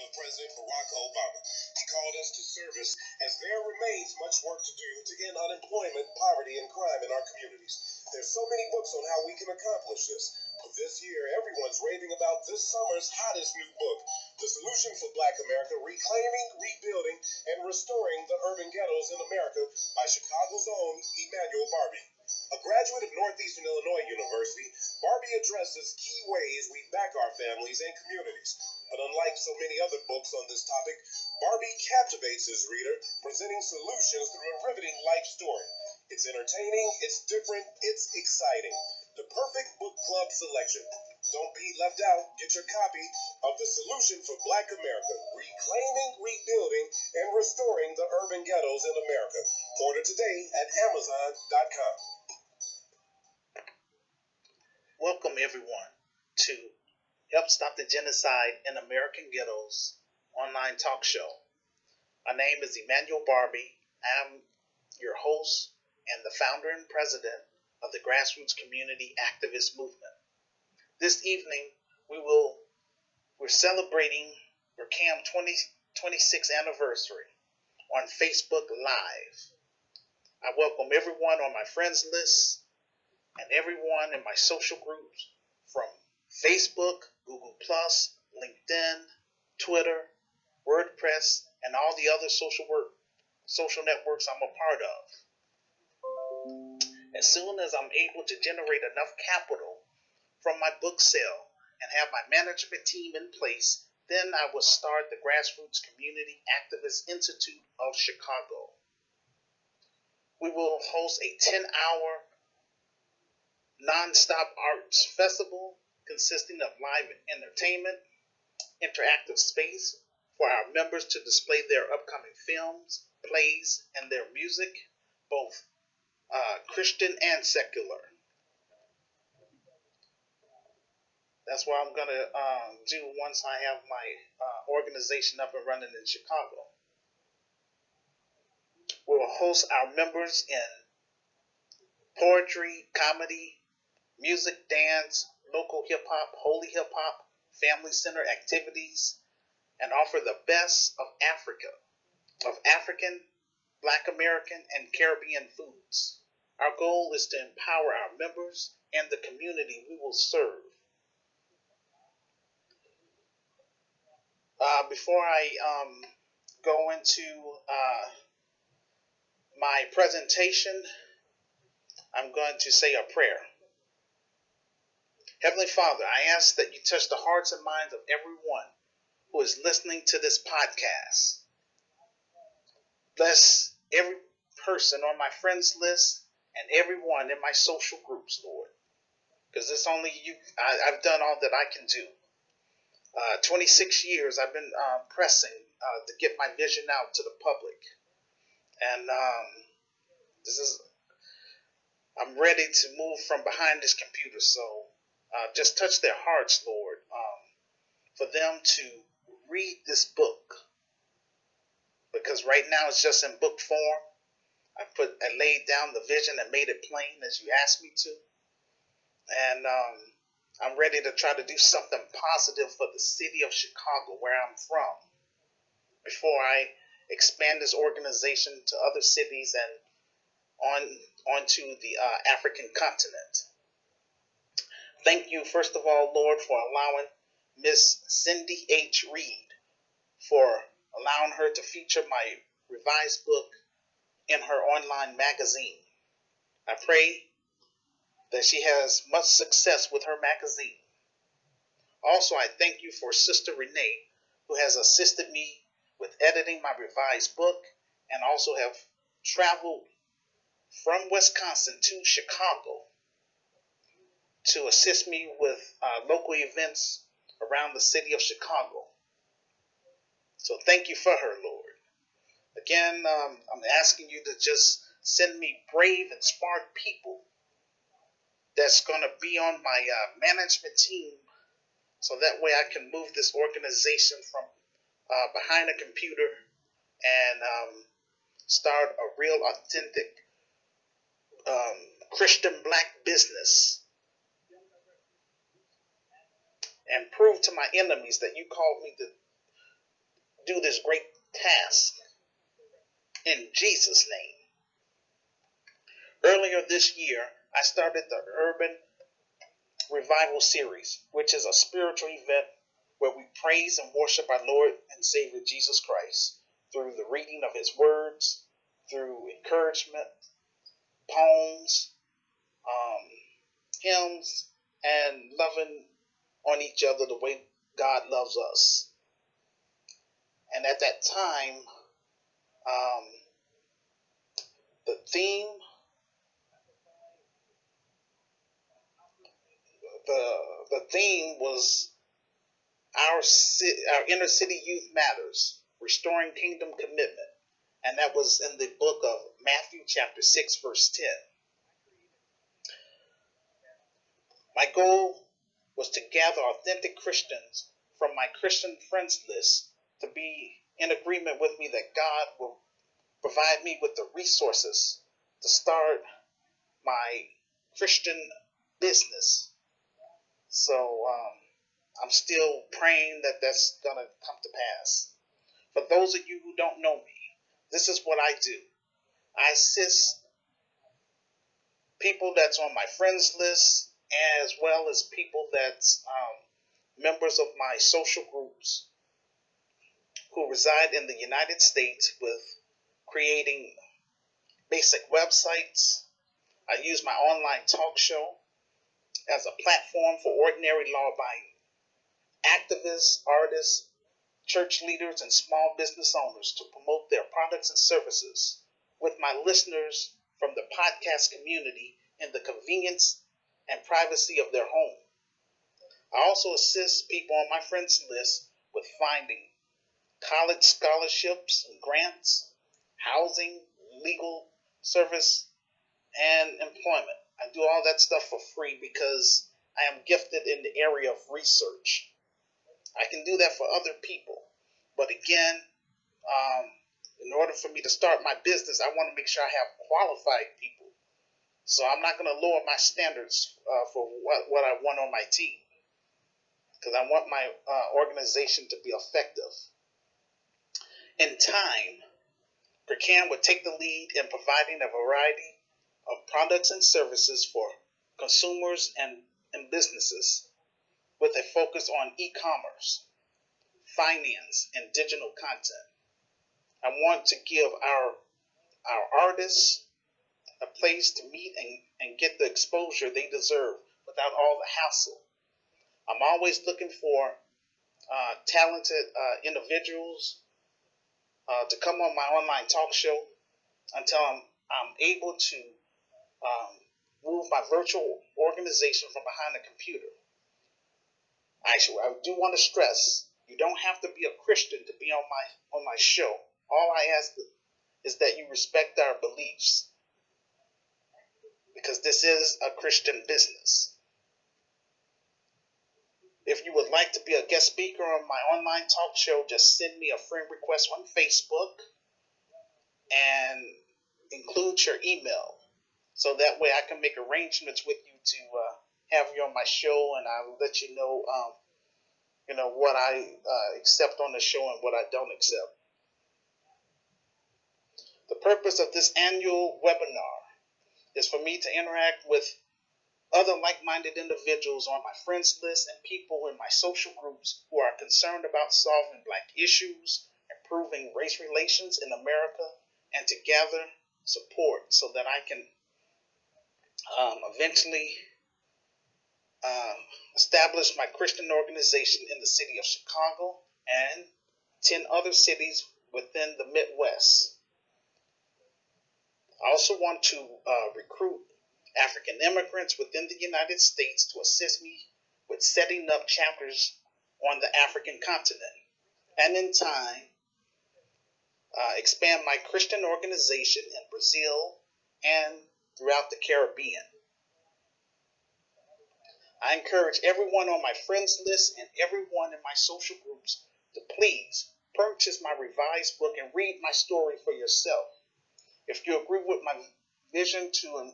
of President Barack Obama. He called us to service as there remains much work to do to end unemployment, poverty, and crime in our communities. There's so many books on how we can accomplish this. But this year, everyone's raving about this summer's hottest new book, The Solution for Black America, Reclaiming, Rebuilding, and Restoring the Urban Ghettos in America by Chicago's own Emmanuel Barbie. A graduate of Northeastern Illinois University, Barbie addresses key ways we back our families and communities. But unlike so many other books on this topic, Barbie captivates his reader, presenting solutions through a riveting life story. It's entertaining, it's different, it's exciting. The perfect book club selection. Don't be left out. Get your copy of The Solution for Black America, Reclaiming, Rebuilding, and Restoring the Urban Ghettos in America. Order today at Amazon.com. Welcome, everyone, to Help Stop the Genocide in American Ghettos online talk show. My name is Emmanuel Barbie. I'm your host and the founder and president of the Grassroots Community Activist Movement. This evening, we're celebrating GRCAM 26th anniversary on Facebook Live. I welcome everyone on my friends list and everyone in my social groups from Facebook, Google+, LinkedIn, Twitter, WordPress, and all the other social networks I'm a part of. As soon as I'm able to generate enough capital from my book sale and have my management team in place, then I will start the Grassroots Community Activist Institute of Chicago. We will host a 10-hour non-stop arts festival consisting of live entertainment, interactive space for our members to display their upcoming films, plays, and their music, both Christian and secular. That's what I'm going to do once I have my organization up and running in Chicago. We'll host our members in poetry, comedy, music, dance, local hip-hop, holy hip-hop, family center activities, and offer the best of Africa, of African, Black American, and Caribbean foods. Our goal is to empower our members and the community we will serve. Before I go into my presentation, I'm going to say a prayer. Heavenly Father, I ask that you touch the hearts and minds of everyone who is listening to this podcast. Bless every person on my friends list and everyone in my social groups, Lord. Because it's only you. I've done all that I can do. 26 years I've been pressing to get my vision out to the public. And I'm ready to move from behind this computer. So just touch their hearts, Lord, for them to read this book. Because right now it's just in book form. I laid down the vision and made it plain as you asked me to. And I'm ready to try to do something positive for the city of Chicago, where I'm from, before I expand this organization to other cities and onto the African continent. Thank you, first of all, Lord, for allowing Miss Cindy H. Reed, for allowing her to feature my revised book in her online magazine. I pray that she has much success with her magazine. Also, I thank you for Sister Renee, who has assisted me with editing my revised book and also have traveled from Wisconsin to Chicago to assist me with local events around the city of Chicago. So thank you for her, Lord. Again, I'm asking you to just send me brave and smart people that's going to be on my management team, so that way I can move this organization from behind a computer and start a real authentic Christian Black business and prove to my enemies that you called me do this great task in Jesus' name. Earlier this year, I started the Urban Revival Series, which is a spiritual event where we praise and worship our Lord and Savior Jesus Christ through the reading of His words, through encouragement, poems, hymns, and loving on each other the way God loves us. And at that time, the theme, the theme was our inner city youth matters, restoring kingdom commitment, and that was in the book of Matthew chapter 6 verse 10. My goal was to gather authentic Christians from my Christian friends list to be in agreement with me that God will provide me with the resources to start my Christian business. So I'm still praying that that's going to come to pass. For those of you who don't know me, this is what I do. I assist people that's on my friends list, as well as people that's members of my social groups who reside in the United States, with creating basic websites. I use my online talk show as a platform for ordinary law-abiding activists, artists, church leaders, and small business owners to promote their products and services with my listeners from the podcast community in the convenience and privacy of their home. I also assist people on my friends list with finding college scholarships and grants, housing, legal service, and employment. I do all that stuff for free because I am gifted in the area of research. I can do that for other people. But again, in order for me to start my business, I want to make sure I have qualified people. So I'm not going to lower my standards for what I want on my team, because I want my organization to be effective. In time, GRCAM would take the lead in providing a variety of products and services for consumers and businesses, with a focus on e-commerce, finance, and digital content. I want to give our artists a place to meet and get the exposure they deserve without all the hassle. I'm always looking for talented individuals to come on my online talk show until I'm able to move my virtual organization from behind the computer. Actually, I do want to stress, you don't have to be a Christian to be on my show. All I ask is that you respect our beliefs, because this is a Christian business. If you would like to be a guest speaker on my online talk show, just send me a friend request on Facebook and include your email, so that way I can make arrangements with you to have you on my show, and I'll let you know, what I accept on the show and what I don't accept. The purpose of this annual webinar is for me to interact with other like-minded individuals on my friends list and people in my social groups who are concerned about solving Black issues, improving race relations in America, and to gather support so that I can eventually establish my Christian organization in the city of Chicago and 10 other cities within the Midwest. I also want to recruit African immigrants within the United States to assist me with setting up chapters on the African continent, and in time expand my Christian organization in Brazil and throughout the Caribbean. I encourage everyone on my friends list and everyone in my social groups to please purchase my revised book and read my story for yourself. If you agree with my vision to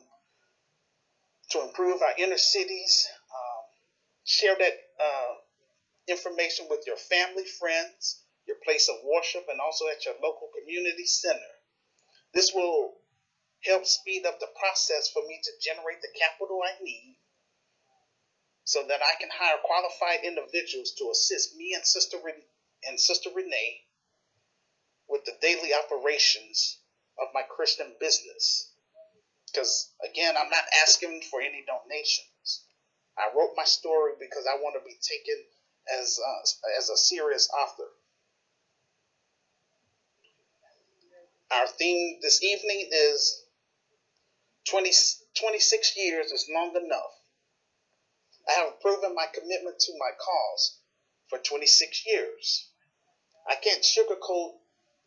improve our inner cities, share that information with your family, friends, your place of worship, and also at your local community center. This will help speed up the process for me to generate the capital I need so that I can hire qualified individuals to assist me and Sister Renee with the daily operations of my Christian business. Because, again, I'm not asking for any donations. I wrote my story because I want to be taken as a serious author. Our theme this evening is 26 years is long enough. I have proven my commitment to my cause for 26 years. I can't sugarcoat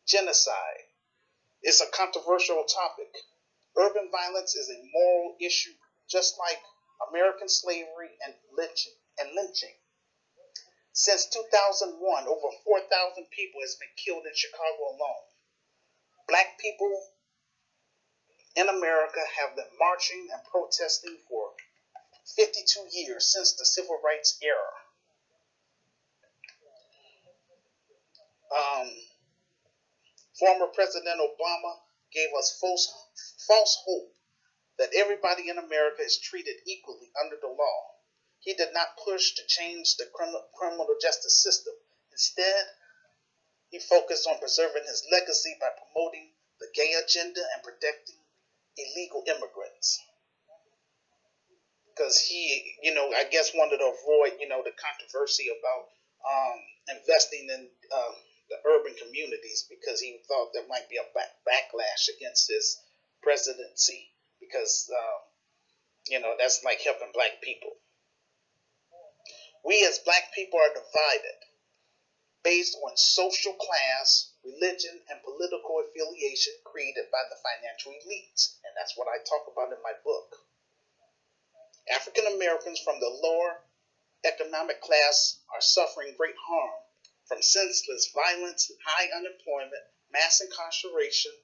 genocide. It's a controversial topic. Urban violence is a moral issue, just like American slavery and lynching. Since 2001, over 4,000 people has been killed in Chicago alone. Black people in America have been marching and protesting for 52 years since the Civil Rights era. Former President Obama gave us false hope that everybody in America is treated equally under the law. He did not push to change the criminal justice system. Instead, he focused on preserving his legacy by promoting the gay agenda and protecting illegal immigrants. Because he, I guess wanted to avoid, the controversy about investing in the urban communities, because he thought there might be a backlash against his presidency, because, that's like helping black people. We as black people are divided based on social class, religion, and political affiliation created by the financial elites. And that's what I talk about in my book. African Americans from the lower economic class are suffering great harm from senseless violence, high unemployment, mass incarceration,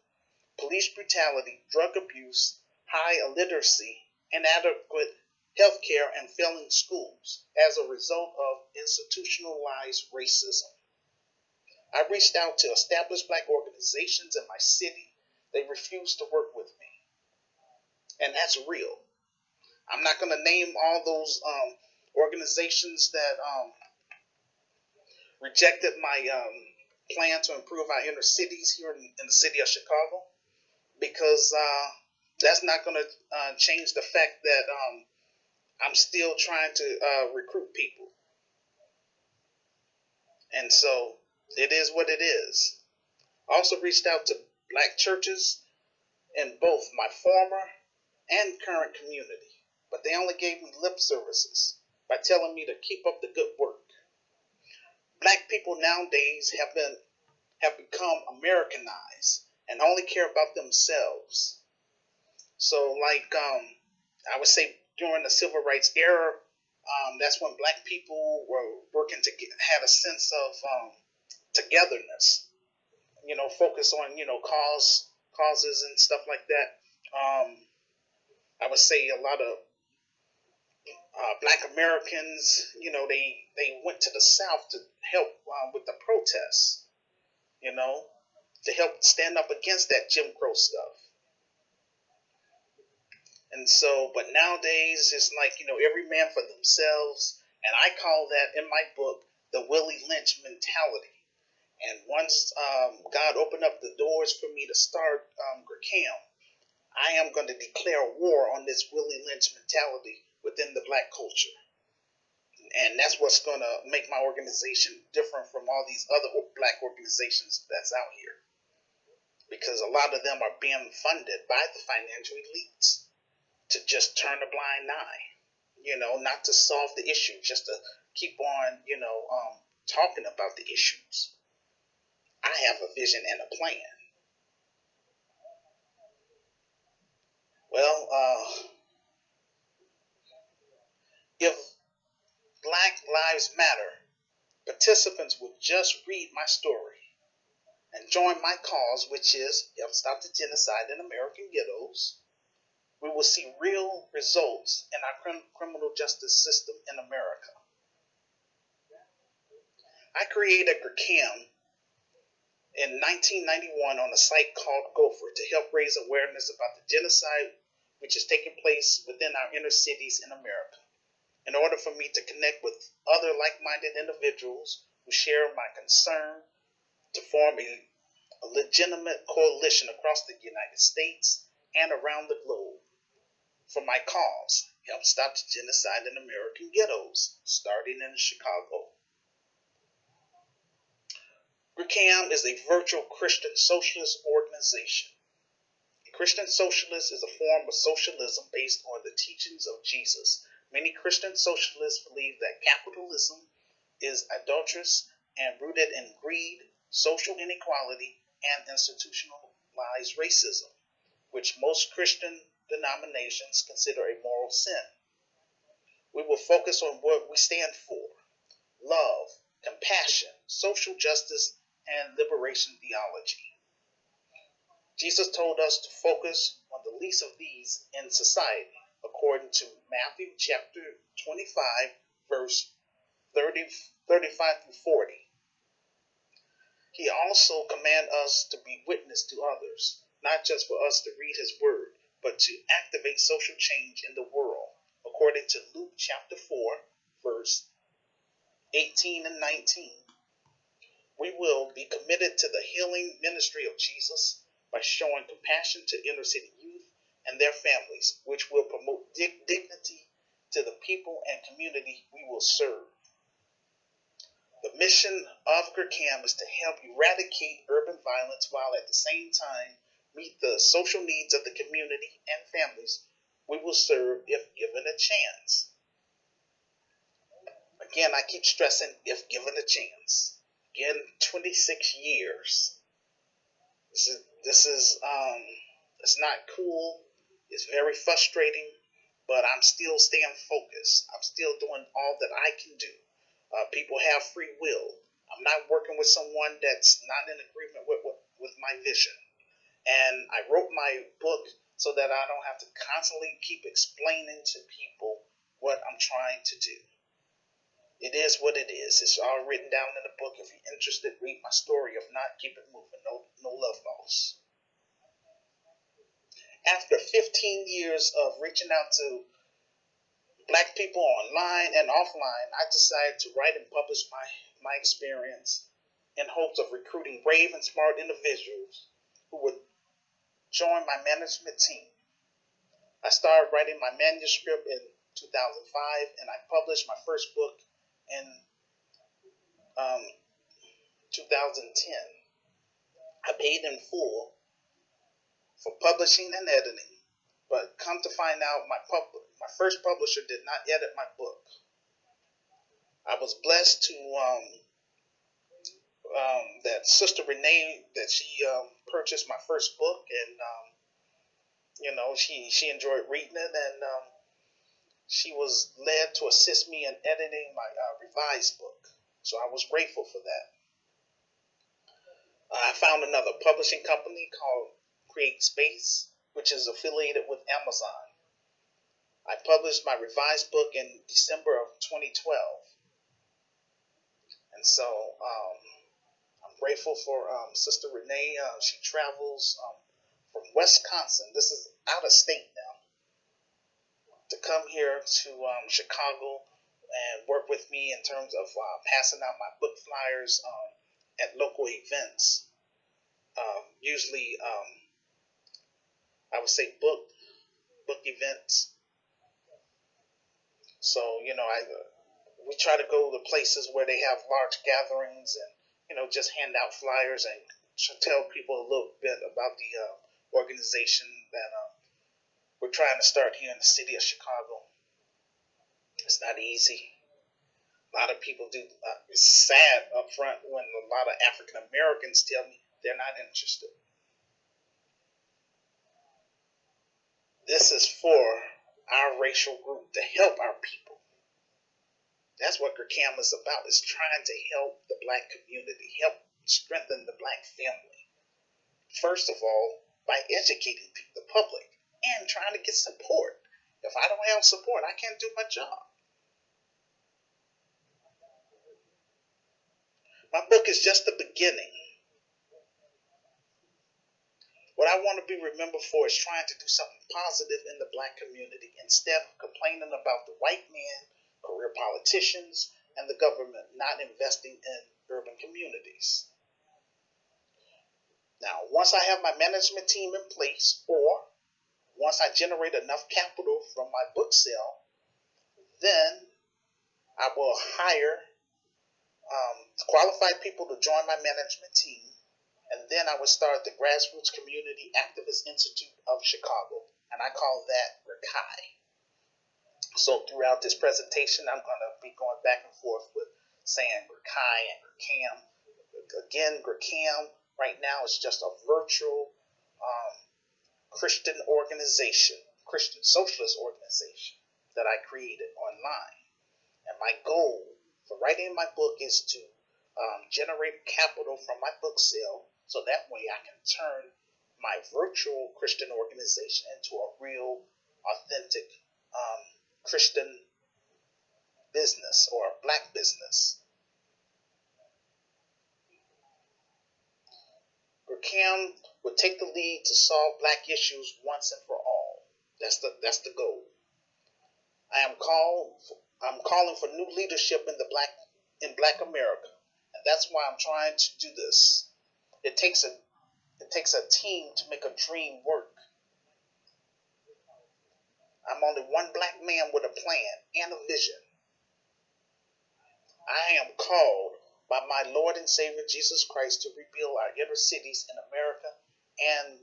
police brutality, drug abuse, high illiteracy, inadequate health care, and failing schools as a result of institutionalized racism. I reached out to established black organizations in my city. They refused to work with me. And that's real. I'm not going to name all those organizations that rejected my plan to improve our inner cities here in the city of Chicago, because that's not going to change the fact that I'm still trying to recruit people. And so it is what it is. I also reached out to black churches in both my former and current community, but they only gave me lip services by telling me to keep up the good work. Black people nowadays have become Americanized and only care about themselves. So, like I would say during the Civil Rights era, that's when black people were working to had a sense of togetherness. Focus on causes and stuff like that. I would say a lot of black Americans, they went to the South to help with the protests, to help stand up against that Jim Crow stuff. And so, but nowadays it's like, every man for themselves. And I call that in my book the Willie Lynch mentality. And once God opened up the doors for me to start GRCAM, I am going to declare war on this Willie Lynch mentality within the black culture. And that's what's going to make my organization different from all these other black organizations that's out here. Because a lot of them are being funded by the financial elites to just turn a blind eye, not to solve the issue, just to keep on, talking about the issues. I have a vision and a plan. Well, if Black Lives Matter participants would just read my story and join my cause, which is help stop the genocide in American ghettos, we will see real results in our criminal justice system in America. I created GRCAM in 1991 on a site called Gopher to help raise awareness about the genocide which is taking place within our inner cities in America. In order for me to connect with other like-minded individuals who share my concern to form a legitimate coalition across the United States and around the globe for my cause, help stop the genocide in American ghettos, starting in Chicago. GRCAM is a virtual Christian socialist organization. A Christian socialist is a form of socialism based on the teachings of Jesus. Many Christian socialists believe that capitalism is adulterous and rooted in greed, social inequality, and institutionalized racism, which most Christian denominations consider a moral sin. We will focus on what we stand for: love, compassion, social justice, and liberation theology. Jesus told us to focus on the least of these in society, according to Matthew chapter 25, verse 35 through 40. He also commanded us to be witness to others, not just for us to read his word, but to activate social change in the world, according to Luke chapter 4, verse 18 and 19. We will be committed to the healing ministry of Jesus by showing compassion to inner city youth and their families, which will promote dignity to the people and community we will serve. The mission of GRCAM is to help eradicate urban violence while at the same time meet the social needs of the community and families we will serve if given a chance. Again, I keep stressing if given a chance. Again, 26 years. This is it's not cool. It's very frustrating, but I'm still staying focused. I'm still doing all that I can do. People have free will. I'm not working with someone that's not in agreement with my vision. And I wrote my book so that I don't have to constantly keep explaining to people what I'm trying to do. It is what it is. It's all written down in the book. If you're interested, read my story. If not, keep it moving. No love lost. After 15 years of reaching out to Black people online and offline, I decided to write and publish my experience in hopes of recruiting brave and smart individuals who would join my management team. I started writing my manuscript in 2005, and I published my first book in 2010. I paid in full for publishing and editing, but come to find out, my first publisher did not edit my book. I was blessed to that Sister Renee, that she purchased my first book, and she enjoyed reading it, and she was led to assist me in editing my revised book. So I was grateful for that. I found another publishing company called Create Space, which is affiliated with Amazon. I published my revised book in December of 2012. And so I'm grateful for Sister Renee. She travels from Wisconsin. This is out of state now, to come here to Chicago and work with me in terms of passing out my book flyers at local events. Usually, I would say book events. So, we try to go to places where they have large gatherings and, just hand out flyers and tell people a little bit about the organization that we're trying to start here in the city of Chicago. It's not easy. A lot of people do. It's sad up front when a lot of African Americans tell me they're not interested. This is for our racial group, to help our people. That's what GRCAM is about, is trying to help the Black community, help strengthen the Black family. First of all, by educating the public and trying to get support. If I don't have support, I can't do my job. My book is just the beginning. What I want to be remembered for is trying to do something positive in the black community instead of complaining about the white man, career politicians, and the government not investing in urban communities. Now, once I have my management team in place, or once I generate enough capital from my book sale, then I will hire qualified people to join my management team, and then I would start the Grassroots Community Activist Institute of Chicago, and I call that GRCAI. So throughout this presentation, I'm going to be going back and forth with saying GRCAI and GRCAM. Again, GRCAM right now is just a virtual Christian organization, Christian socialist organization that I created online. And my goal for writing my book is to generate capital from my book sale, so that way I can turn my virtual Christian organization into a real, authentic Christian business or a black business. GRCAM would take the lead to solve black issues once and for all. That's the goal. I'm calling for new leadership in Black America, and that's why I'm trying to do this. It takes a team to make a dream work. I'm only one black man with a plan and a vision. I am called by my Lord and Savior Jesus Christ to rebuild our inner cities in America and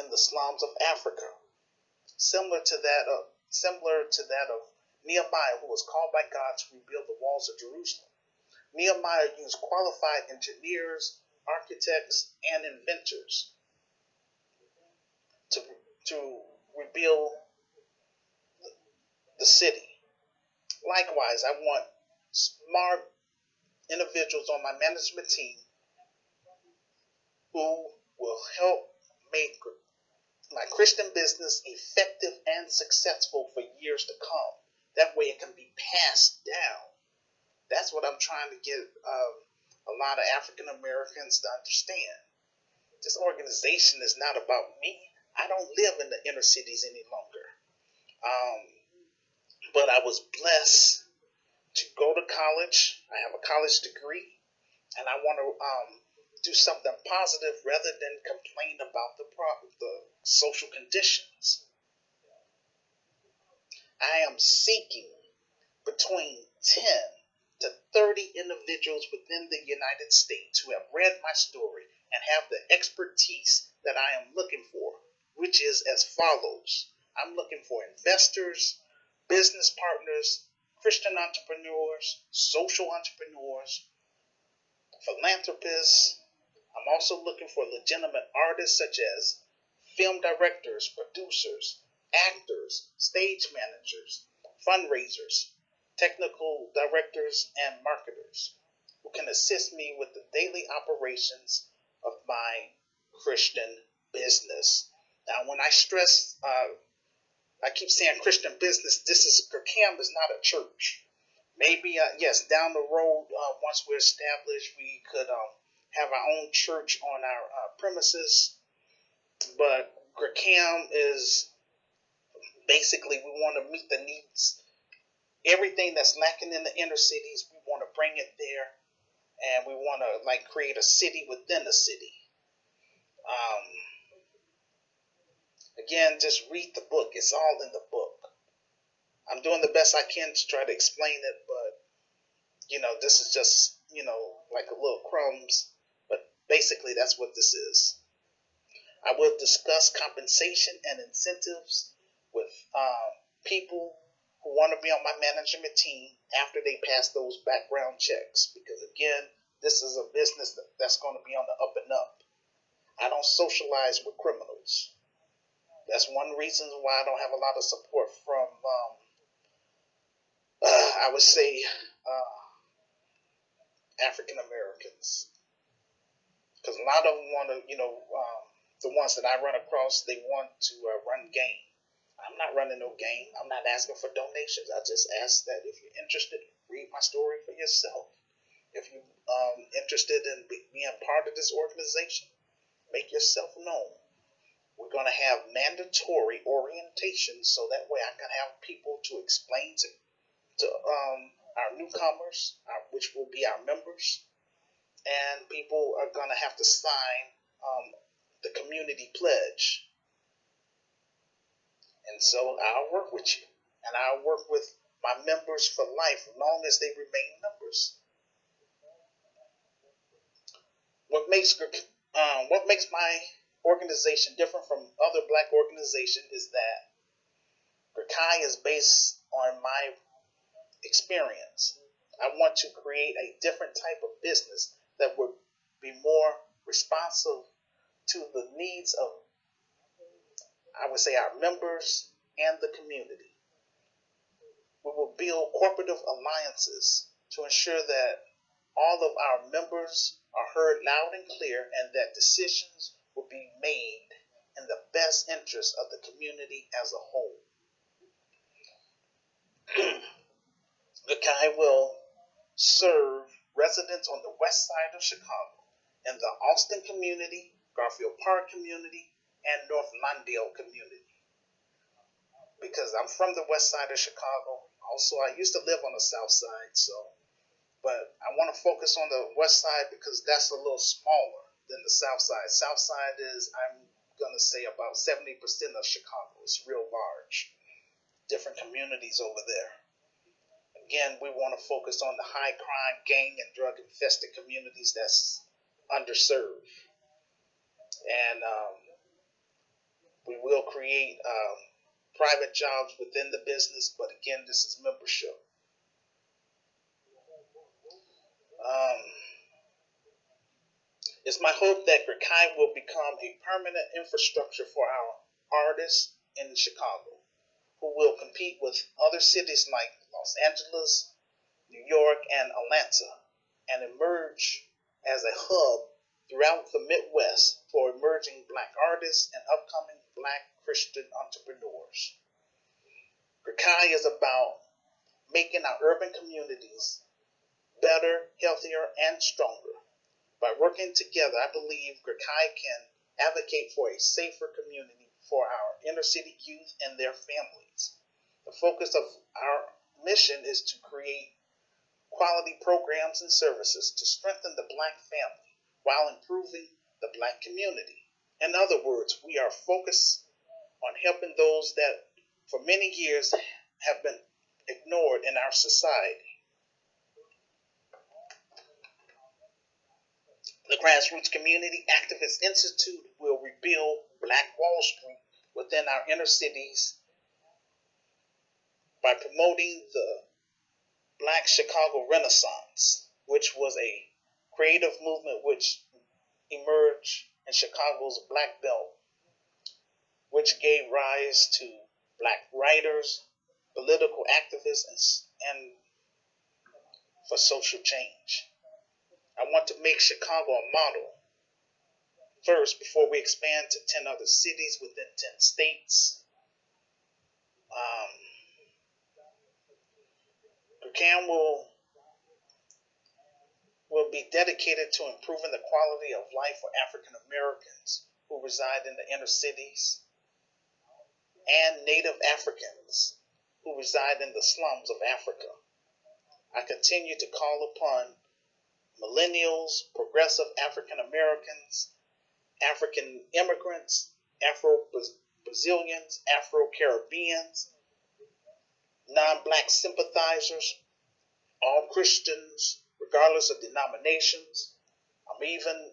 in the slums of Africa, similar to that of Nehemiah, who was called by God to rebuild the walls of Jerusalem. Nehemiah used qualified engineers, architects, and inventors to rebuild the city. Likewise, I want smart individuals on my management team who will help make my Christian business effective and successful for years to come. That way it can be passed down. That's what I'm trying to get a lot of African Americans to understand. This organization is not about me. I don't live in the inner cities any longer. But I was blessed to go to college. I have a college degree, and I want to do something positive rather than complain about the social conditions. I am seeking between 10 to 30 individuals within the United States who have read my story and have the expertise that I am looking for, which is as follows. I'm looking for investors, business partners, Christian entrepreneurs, social entrepreneurs, philanthropists. I'm also looking for legitimate artists such as film directors, producers, actors, stage managers, fundraisers, technical directors, and marketers who can assist me with the daily operations of my Christian business. Now, when I stress, I keep saying Christian business, GRCAM is not a church. Maybe, yes, down the road, once we're established, we could have our own church on our premises. But GRCAM is basically, we want to meet the needs. Everything that's lacking in the inner cities, we want to bring it there. And we want to create a city within a city. Again, just read the book. It's all in the book. I'm doing the best I can to try to explain it, but, this is just, like a little crumbs. But basically, that's what this is. I will discuss compensation and incentives with people who want to be on my management team after they pass those background checks. Because, again, this is a business that's going to be on the up and up. I don't socialize with criminals. That's one reason why I don't have a lot of support from, I would say, African Americans. Because a lot of them want to, the ones that I run across, they want to run game. I'm not running no game. I'm not asking for donations. I just ask that if you're interested, read my story for yourself. If you're interested in being part of this organization, make yourself known. We're going to have mandatory orientation so that way I can have people to explain to our newcomers, which will be our members, and people are going to have to sign the community pledge. And so I'll work with you, and I'll work with my members for life as long as they remain members. What makes my organization different from other black organizations is that GRCAM is based on my experience. I want to create a different type of business that would be more responsive to the needs of, I would say, our members and the community. We will build cooperative alliances to ensure that all of our members are heard loud and clear and that decisions will be made in the best interest of the community as a whole. The GRCAM will serve residents on the west side of Chicago, in the Austin community, Garfield Park community, and North Lawndale community. Because I'm from the west side of Chicago. Also, I used to live on the south side, but I want to focus on the west side because that's a little smaller than the south side. South side is, I'm going to say, about 70% of Chicago. It's real large. Different communities over there. Again, we want to focus on the high crime, gang, and drug infested communities that's underserved. And we will create private jobs within the business, but again, this is membership. It's my hope that GRCAM will become a permanent infrastructure for our artists in Chicago, who will compete with other cities like Los Angeles, New York, and Atlanta, and emerge as a hub throughout the Midwest for emerging black artists and upcoming black Christian entrepreneurs. GRCAM is about making our urban communities better, healthier, and stronger. By working together, I believe GRCAM can advocate for a safer community for our inner city youth and their families. The focus of our mission is to create quality programs and services to strengthen the black family while improving the black community. In other words, we are focused on helping those that for many years have been ignored in our society. The Grassroots Community Activist Institute will rebuild Black Wall Street within our inner cities by promoting the Black Chicago Renaissance, which was a creative movement which emerged in Chicago's Black Belt, which gave rise to black writers, political activists, and for social change. I want to make Chicago a model first before we expand to 10 other cities within 10 states. GRCAM will be dedicated to improving the quality of life for African Americans who reside in the inner cities and Native Africans who reside in the slums of Africa. I continue to call upon Millennials, progressive African Americans, African immigrants, Afro-Brazilians, Afro-Caribbeans, non-black sympathizers, all Christians, regardless of denominations. I'm even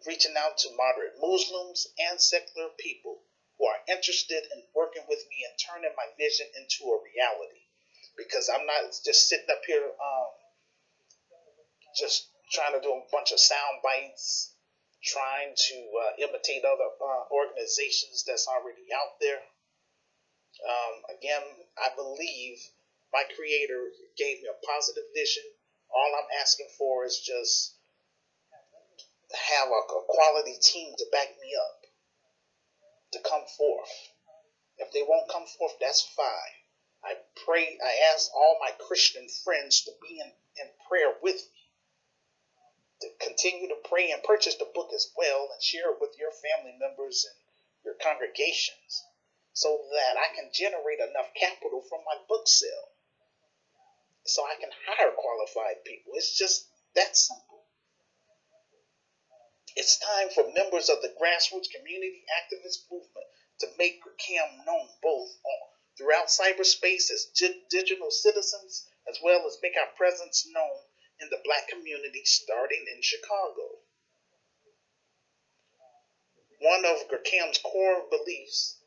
reaching out to moderate Muslims and secular people who are interested in working with me and turning my vision into a reality. Because I'm not just sitting up here just trying to do a bunch of sound bites, trying to imitate other organizations that's already out there. Again, I believe my creator gave me a positive vision. All I'm asking for is just have a quality team to back me up, to come forth. If they won't come forth, that's fine. I ask all my Christian friends to be in prayer with me, to continue to pray and purchase the book as well and share it with your family members and your congregations, so that I can generate enough capital from my book sale, so I can hire qualified people. It's just that simple. It's time for members of the grassroots community activist movement to make GRCAM known both throughout cyberspace as digital citizens, as well as make our presence known in the Black community, starting in Chicago. One of GRCAM's core beliefs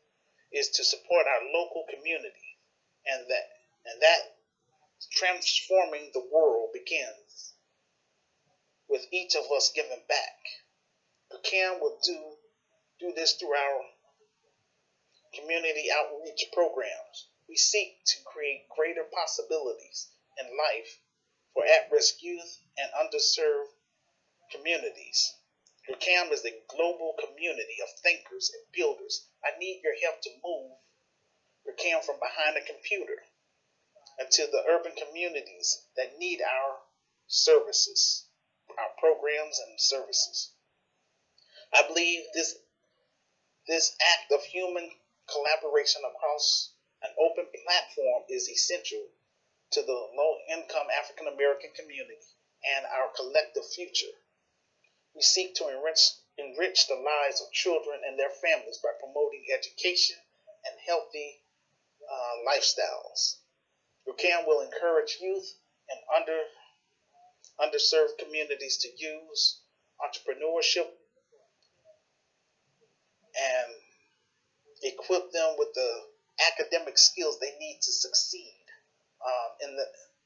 is to support our local community, and that transforming the world begins with each of us giving back. GRCAM will do this through our community outreach programs. We seek to create greater possibilities in life for at-risk youth and underserved communities. GRCAM is a global community of thinkers and builders. I need your help to move GRCAM from behind a computer into the urban communities that need our services, our programs and services. I believe this act of human collaboration across an open platform is essential to the low-income African American community and our collective future. We seek to enrich the lives of children and their families by promoting education and healthy lifestyles. GRCAM will encourage youth and underserved communities to use entrepreneurship and equip them with the academic skills they need to succeed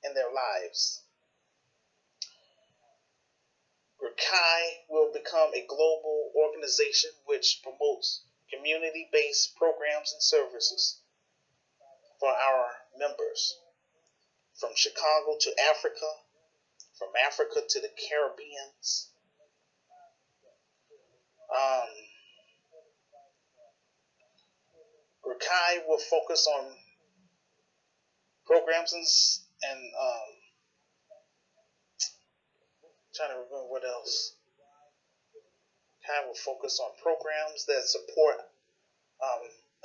in their lives. GRCAI will become a global organization which promotes community-based programs and services for our members, from Chicago to Africa, from Africa to the Caribbeans. GRCAI will focus on programs and trying to remember what else. GRCAI will focus on programs that support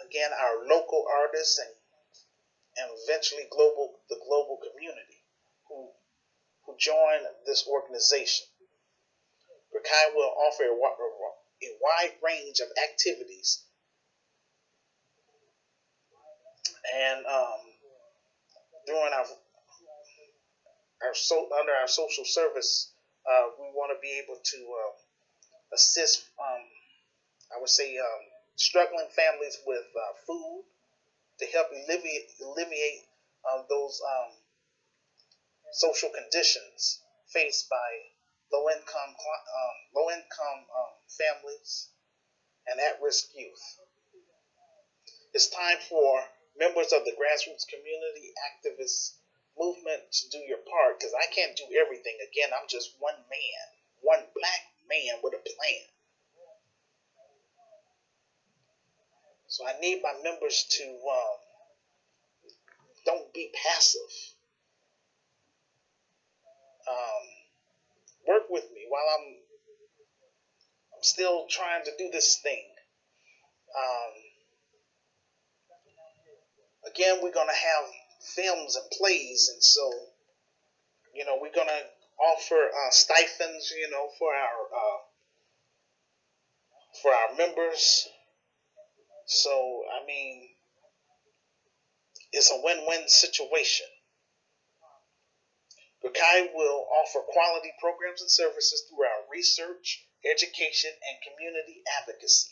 again our local artists and eventually the global community who join this organization. GRCAI will offer a wide range of activities and during under our social service, we want to be able to assist, I would say, struggling families with food to help alleviate those social conditions faced by low-income families and at-risk youth. It's time for members of the grassroots community activist movement to do your part, because I can't do everything. Again, I'm just one man, one black man with a plan. So I need my members to don't be passive. Work with me while I'm still trying to do this thing. Again, we're going to have films and plays, and so, we're going to offer stipends, for our members. So, I mean, it's a win-win situation. GRCAI will offer quality programs and services through our research, education, and community advocacy.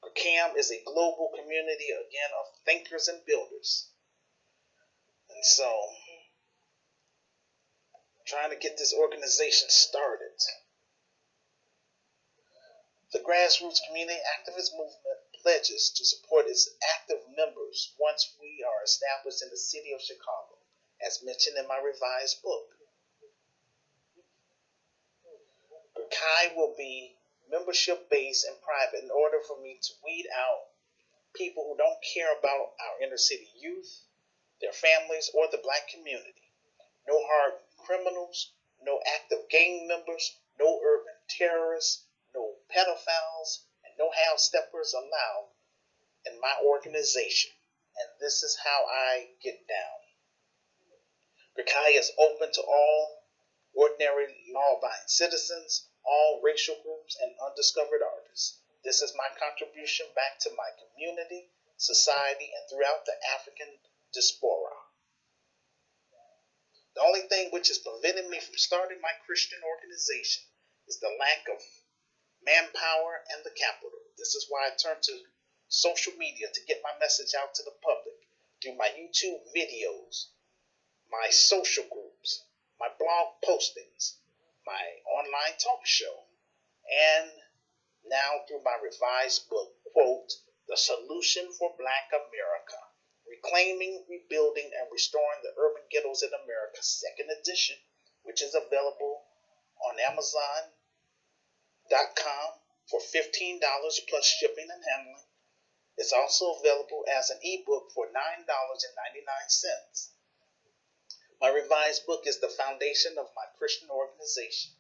GRCAM is a global community, again, of thinkers and builders. And so, trying to get this organization started. The Grassroots Community Activist Movement pledges to support its active members once we are established in the city of Chicago, as mentioned in my revised book. GRCAI will be membership-based and private in order for me to weed out people who don't care about our inner-city youth, their families, or the black community. No hard criminals, no active gang members, no urban terrorists, no pedophiles, and no half-steppers allowed in my organization, and this is how I get down. GRCAM is open to all ordinary law-abiding citizens, all racial groups, and undiscovered artists. This is my contribution back to my community, society, and throughout the African diaspora. The only thing which is preventing me from starting my Christian organization is the lack of manpower and the capital. This is why I turn to social media to get my message out to the public through my YouTube videos, my social groups, my blog postings, my online talk show, and now through my revised book, quote, The Solution for Black America, Reclaiming, Rebuilding, and Restoring the Urban Ghettos in America, second edition, which is available on Amazon.com for $15 plus shipping and handling. It's also available as an ebook for $9.99. My revised book is the foundation of my Christian organization.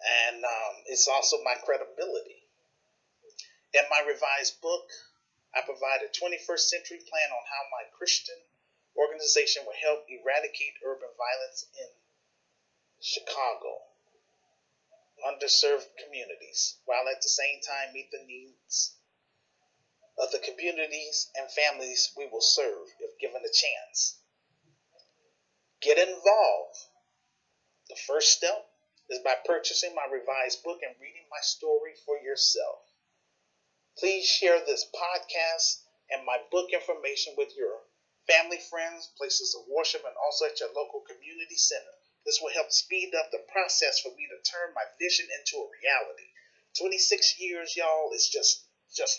And it's also my credibility. In my revised book, I provide a 21st century plan on how my Christian organization will help eradicate urban violence in Chicago, underserved communities, while at the same time meet the needs of the communities and families we will serve if given a chance. Get involved. The first step is by purchasing my revised book and reading my story for yourself. Please share this podcast and my book information with your family, friends, places of worship, and also at your local community center. This will help speed up the process for me to turn my vision into a reality. 26 years, y'all, is just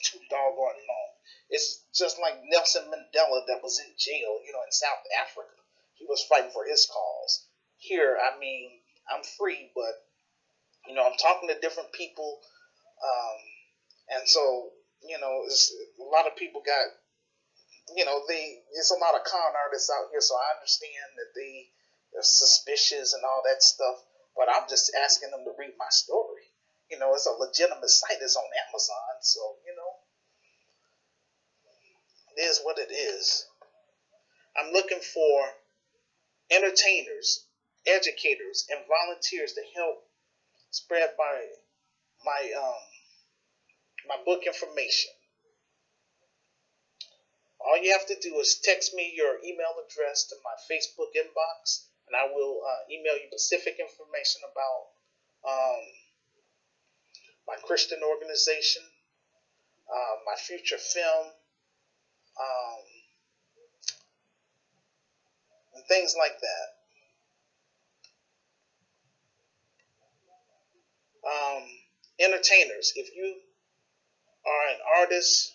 too doggone long. It's just like Nelson Mandela that was in jail, in South Africa. He was fighting for his cause. Here, I'm free, but, I'm talking to different people, and so, it's, a lot of people got, there's a lot of con artists out here, so I understand that they're suspicious and all that stuff, but I'm just asking them to read my story. It's a legitimate site. It's on Amazon, so, it is what it is. I'm looking for entertainers, educators, and volunteers to help spread my book information. All you have to do is text me your email address to my Facebook inbox, and I will email you specific information about my Christian organization, my future film, and things like that. Entertainers, if you are an artist,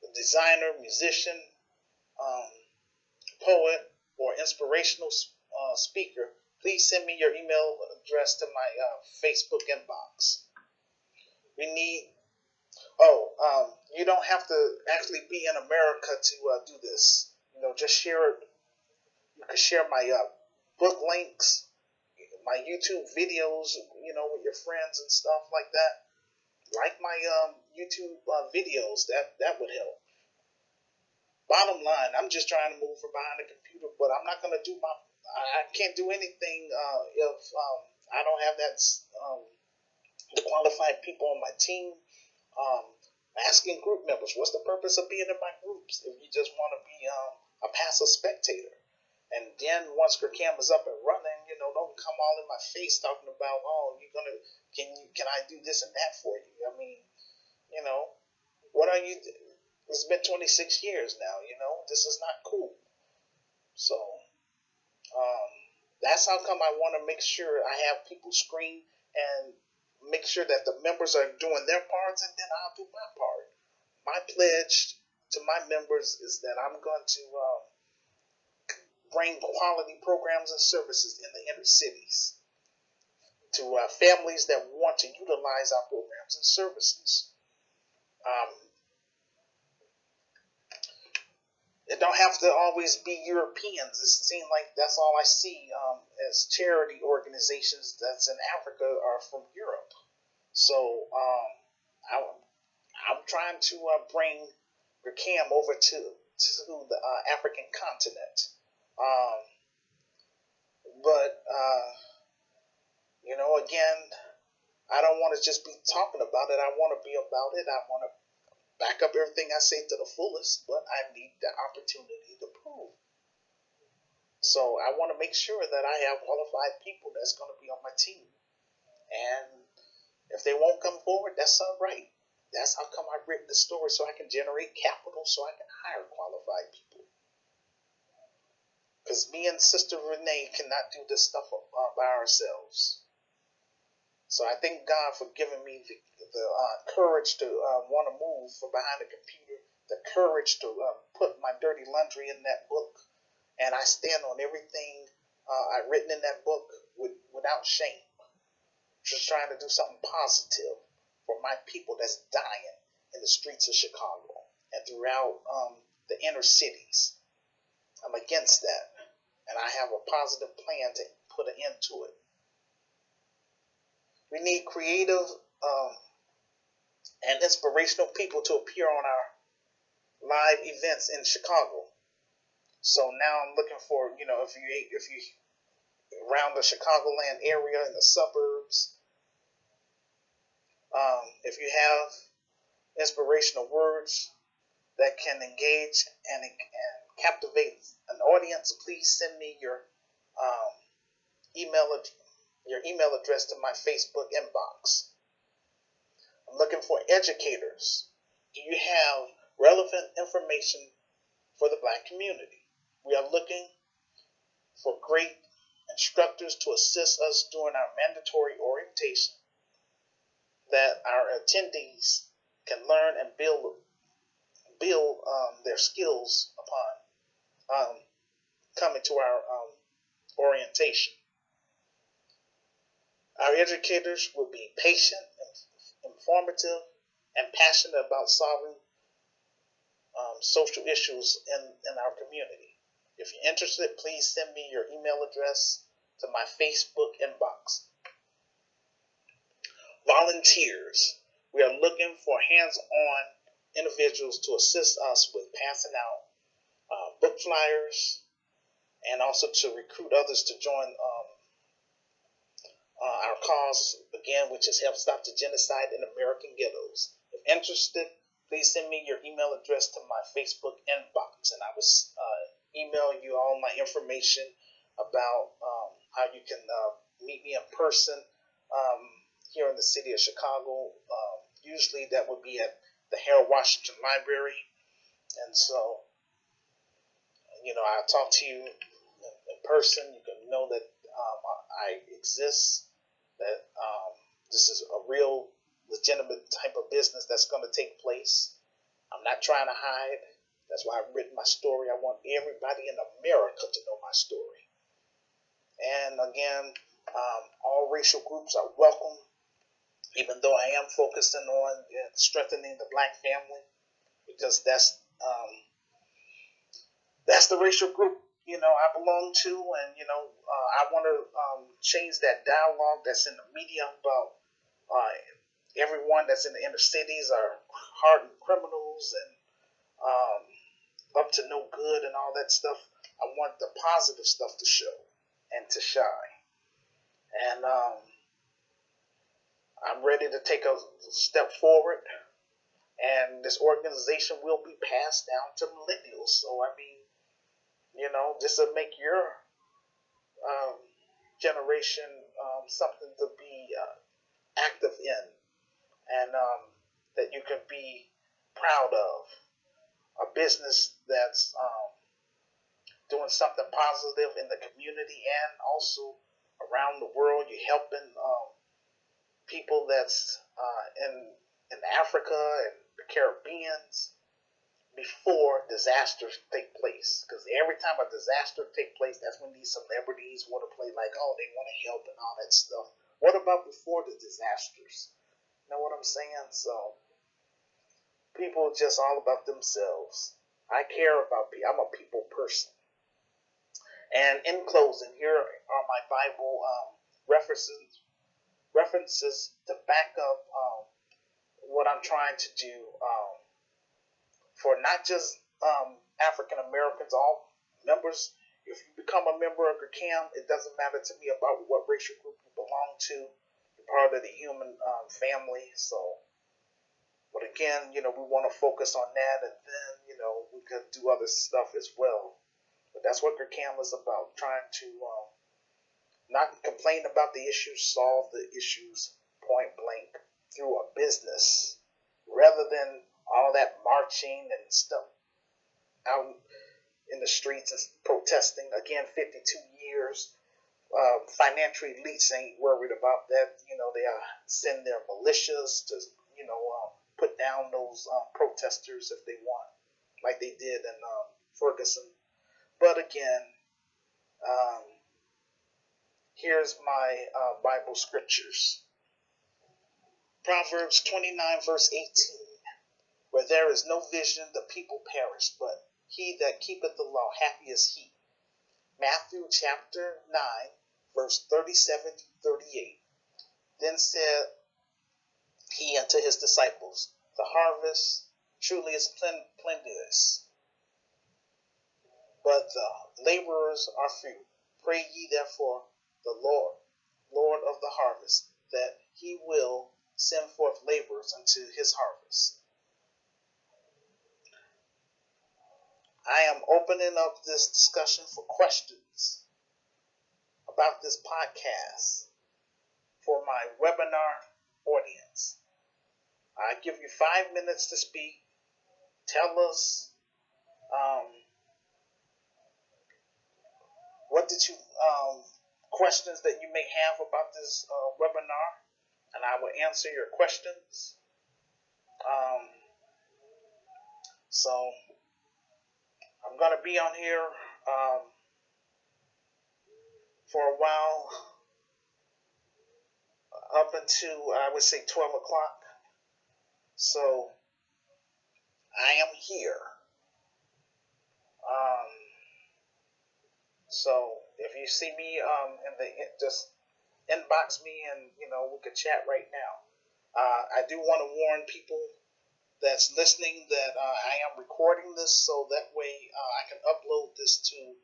a designer, musician, poet, or inspirational speaker, please send me your email address to my Facebook inbox. You don't have to actually be in America to do this. Just share it. You can share my book links, my YouTube videos, with your friends and stuff like that. Like my YouTube videos, that would help. Bottom line, I'm just trying to move from behind the computer, but I'm not going to I can't do anything if I don't have the qualified people on my team. Asking group members, what's the purpose of being in my groups if you just want to be a passive spectator? And then once GRCAM is up and running, don't come all in my face talking about, can I do this and that for you? What are you? It's been 26 years now. This is not cool. So that's how come I want to make sure I have people screen and make sure that the members are doing their parts, and then I'll do my part. My pledge to my members is that I'm going to bring quality programs and services in the inner cities to families that want to utilize our programs and services. It don't have to always be Europeans. It seems like that's all I see as charity organizations that's in Africa are from Europe. So I'm trying to bring GRCAM over to the African continent. But again, I don't want to just be talking about it. I want to be about it. I want to back up everything I say to the fullest, but I need the opportunity to prove. So I want to make sure that I have qualified people that's going to be on my team. And if they won't come forward, that's all right. That's how come I've written the story, so I can generate capital, so I can hire qualified people. Because me and Sister Renee cannot do this stuff by ourselves. So I thank God for giving me the courage to want to move from behind the computer, the courage to put my dirty laundry in that book. And I stand on everything I've written in that book without shame. Just trying to do something positive for my people that's dying in the streets of Chicago and throughout the inner cities. I'm against that. And I have a positive plan to put an end to it. We need creative and inspirational people to appear on our live events in Chicago. So now I'm looking for, if you around the Chicagoland area in the suburbs, if you have inspirational words that can engage and captivate an audience, please send me your email address to my Facebook inbox. I'm looking for educators. Do you have relevant information for the Black community? We are looking for great instructors to assist us during our mandatory orientation, that our attendees can learn and build their skills upon coming to our orientation. Our educators will be patient, informative, and passionate about solving social issues in our community. If you're interested, please send me your email address to my Facebook inbox. Volunteers. We are looking for hands-on individuals to assist us with passing out book flyers and also to recruit others to join our cause, again, which is Help Stop the Genocide in American Ghettos. If interested, please send me your email address to my Facebook inbox, and I will email you all my information about how you can meet me in person here in the city of Chicago. Usually that would be at the Harold Washington Library. And so, I'll talk to you in person. You can know that I exist, that this is a real legitimate type of business that's going to take place. I'm not trying to hide. That's why I've written my story. I want everybody in America to know my story. And again, all racial groups are welcome, even though I am focusing on strengthening the Black family, because that's the racial group I belong to, and I want to change that dialogue that's in the media about everyone that's in the inner cities are hardened criminals and up to no good and all that stuff. I want the positive stuff to show and to shine. And I'm ready to take a step forward, and this organization will be passed down to millennials. So, this will make your generation something to be active in, and that you can be proud of. A business that's doing something positive in the community and also around the world. You're helping people that's in Africa and the Caribbeans before disasters take place. Because every time a disaster takes place, that's when these celebrities want to play like, oh, they want to help and all that stuff. What about before the disasters? You know what I'm saying? So people are just all about themselves. I care about people. I'm a people person. And in closing, here are my Bible references references to back up what I'm trying to do for not just African Americans, all members. If you become a member of GRCAM, it doesn't matter to me about what racial group you belong to. You're part of the human family. So, but again, we want to focus on that, and then, we could do other stuff as well. But that's what GRCAM is about, trying to not complain about the issues, solve the issues point blank through a business, rather than all that marching and stuff out in the streets and protesting. Again, 52 years. Financial elites ain't worried about that. They send their militias to, put down those protesters if they want, like they did in Ferguson. But again, here's my Bible scriptures. Proverbs 29 verse 18. Where there is no vision, the people perish, but he that keepeth the law, happy is he. Matthew chapter 9, verse 37 to 38. Then said he unto his disciples, the harvest truly is plenteous, but the laborers are few. Pray ye therefore the Lord of the harvest, that he will send forth laborers unto his harvest. I am opening up this discussion for questions about this podcast for my webinar audience. I give you 5 minutes to speak. Tell us what did you questions that you may have about this webinar, and I will answer your questions. So I'm going to be on here for a while, up until, I would say, 12 o'clock. So I am here. So if you see me just inbox me, and we could chat right now. I do want to warn people that's listening that I am recording this, so that way I can upload this to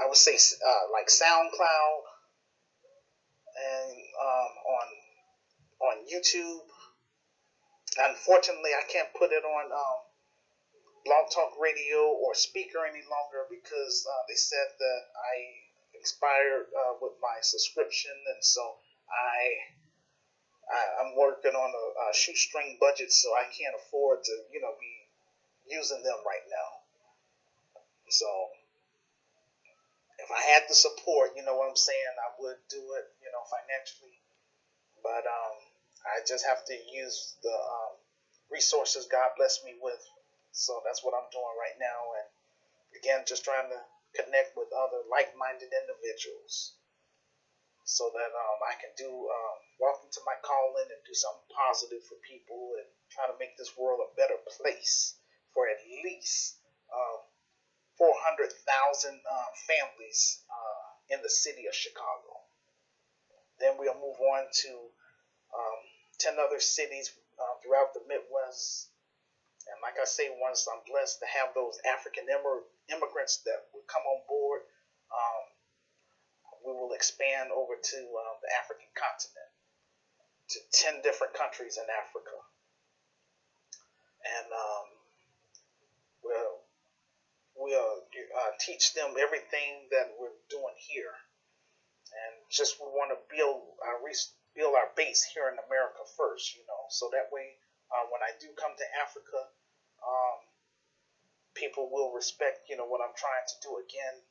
I would say like SoundCloud and on YouTube. Unfortunately, I can't put it on Blog Talk Radio or Speaker any longer, because they said that I expired with my subscription, and so I'm working on a shoestring budget, so I can't afford to be using them right now. So if I had the support, you know what I'm saying, I would do it, financially. But I just have to use the resources God blessed me with. So that's what I'm doing right now. And again, just trying to connect with other like-minded individuals, so that I can walk into my calling and do something positive for people, and try to make this world a better place for at least 400,000 families in the city of Chicago. Then we'll move on to 10 other cities throughout the Midwest. And like I say, once I'm blessed to have those African immigrants that will come on board, we will expand over to the African continent, to 10 different countries in Africa. And we'll teach them everything that we're doing here. And just we want to build our base here in America first, so that way when I do come to Africa, people will respect, what I'm trying to do. Again,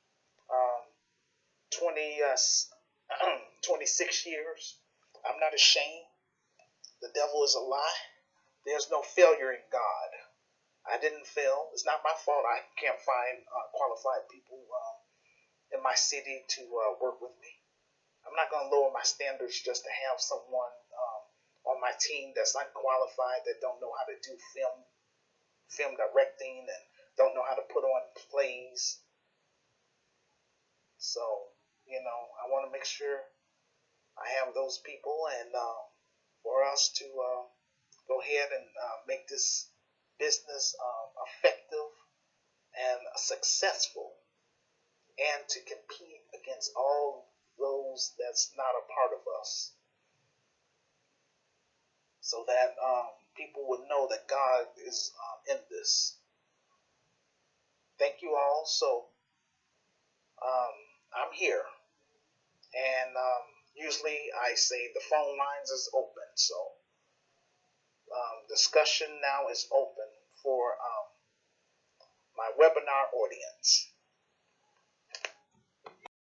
26 years, I'm not ashamed. The devil is a lie. There's no failure in God. I didn't fail. It's not my fault I can't find qualified people in my city to work with me. I'm not going to lower my standards just to have someone on my team that's unqualified, that don't know how to do film directing, and don't know how to put on plays. So, I want to make sure I have those people, and for us to go ahead and make this business effective and successful, and to compete against all those that's not a part of us, so that people would know that God is in this. Thank you all. So I'm here, and usually I say the phone lines is open. So discussion now is open for my webinar audience.